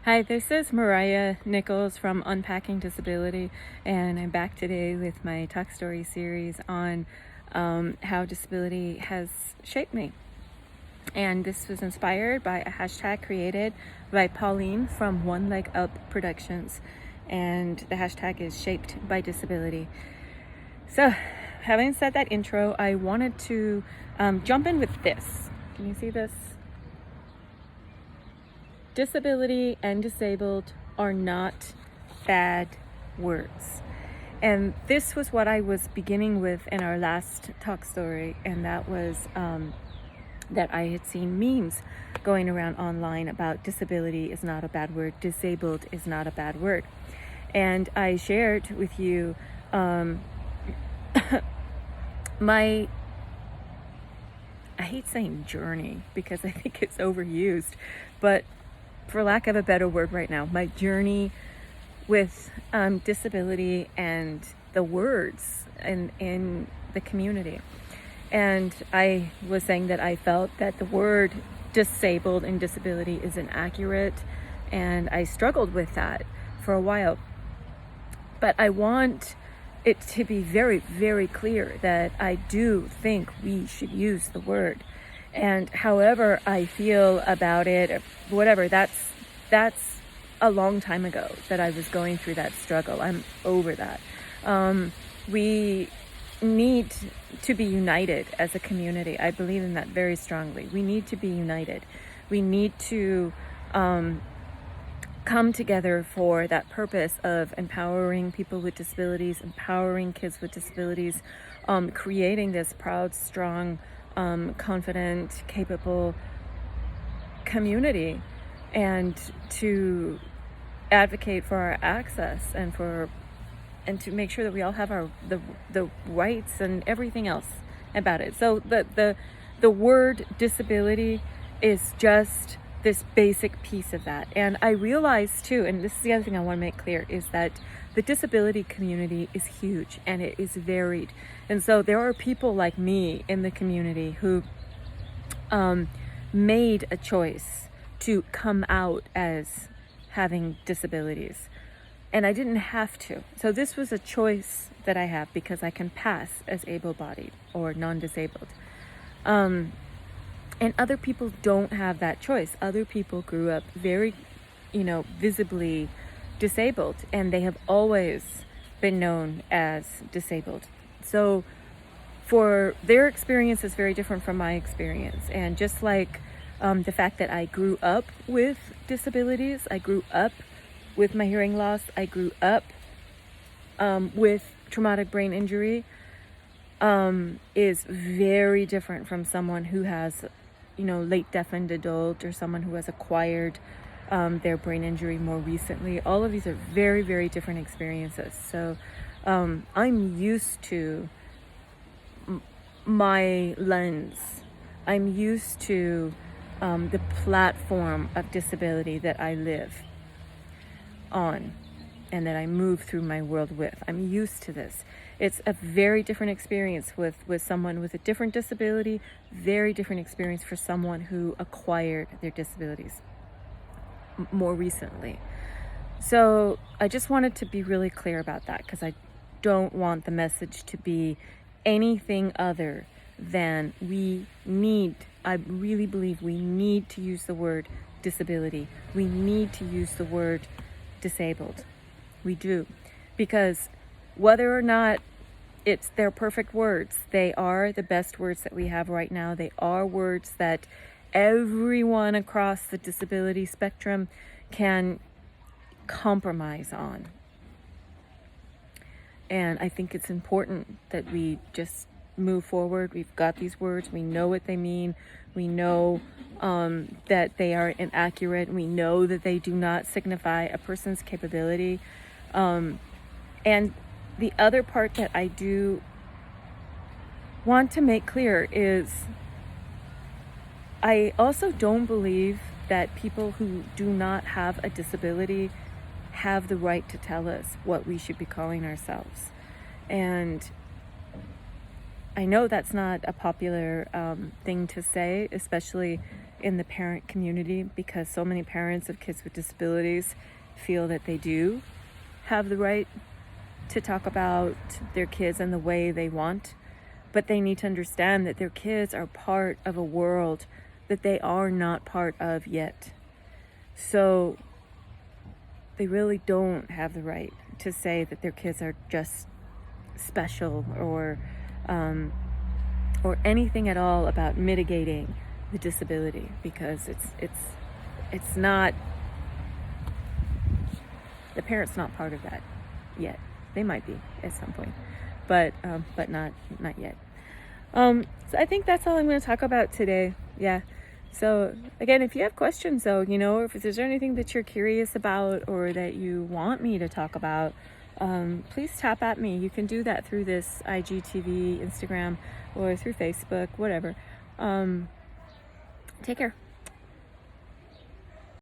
Hi, this is Mariah Nichols from Unpacking Disability, and I'm back today with my Talk Story series on how disability has shaped me. And this was inspired by a hashtag created by Pauline from One Leg Up Productions, and the hashtag is Shaped by Disability. So, having said that intro, I wanted to jump in with this. Can you see this? Disability and disabled are not bad words. And this was what I was beginning with in our last talk story, and that was that I had seen memes going around online about disability is not a bad word, disabled is not a bad word. And I shared with you my, I hate saying journey because I think it's overused, but for lack of a better word right now, my journey with disability and the words in the community. And I was saying that I felt that the word disabled and disability is inaccurate, and I struggled with that for a while. But I want it to be very, very clear that I do think we should use the word. And however I feel about it, or whatever, that's a long time ago that I was going through that struggle. I'm over that. We need to be united as a community. I believe in that very strongly. We need to be united. We need to come together for that purpose of empowering people with disabilities, empowering kids with disabilities, creating this proud, strong, confident, capable community, and to advocate for our access and to make sure that we all have the rights and everything else about it. So the word disability is just this basic piece of that. And I realize too, and this is the other thing I want to make clear, is that the disability community is huge and it is varied. And so there are people like me in the community who made a choice to come out as having disabilities. And I didn't have to. So this was a choice that I have because I can pass as able-bodied or non-disabled. And other people don't have that choice. Other people grew up very, visibly disabled, and they have always been known as disabled. So for their experience is very different from my experience. And just like the fact that I grew up with disabilities, I grew up with my hearing loss, I grew up with traumatic brain injury, is very different from someone who has, late deafened adult, or someone who has acquired their brain injury more recently. All of these are very, very different experiences. So I'm used to my lens. I'm used to the platform of disability that I live on and that I move through my world with. I'm used to this. It's a very different experience with someone with a different disability, very different experience for someone who acquired their disabilities more recently. So I just wanted to be really clear about that, because I don't want the message to be anything other than I really believe we need to use the word disability. We need to use the word disabled. We do. Because whether or not it's their perfect words, they are the best words that we have right now. They are words that everyone across the disability spectrum can compromise on. And I think it's important that we just move forward. We've got these words. We know what they mean. We know that they are inaccurate. We know that they do not signify a person's capability. And the other part that I do want to make clear is I also don't believe that people who do not have a disability have the right to tell us what we should be calling ourselves. And I know that's not a popular thing to say, especially in the parent community, because so many parents of kids with disabilities feel that they do have the right to talk about their kids in the way they want, but they need to understand that their kids are part of a world that they are not part of yet. So they really don't have the right to say that their kids are just special or anything at all about mitigating the disability, because it's not, the parent's not part of that yet. They might be at some point, but not yet. So I think that's all I'm going to talk about today. Yeah. So again, if you have questions though, if there's anything that you're curious about or that you want me to talk about, please tap at me. You can do that through this IGTV, Instagram, or through Facebook, whatever. Take care.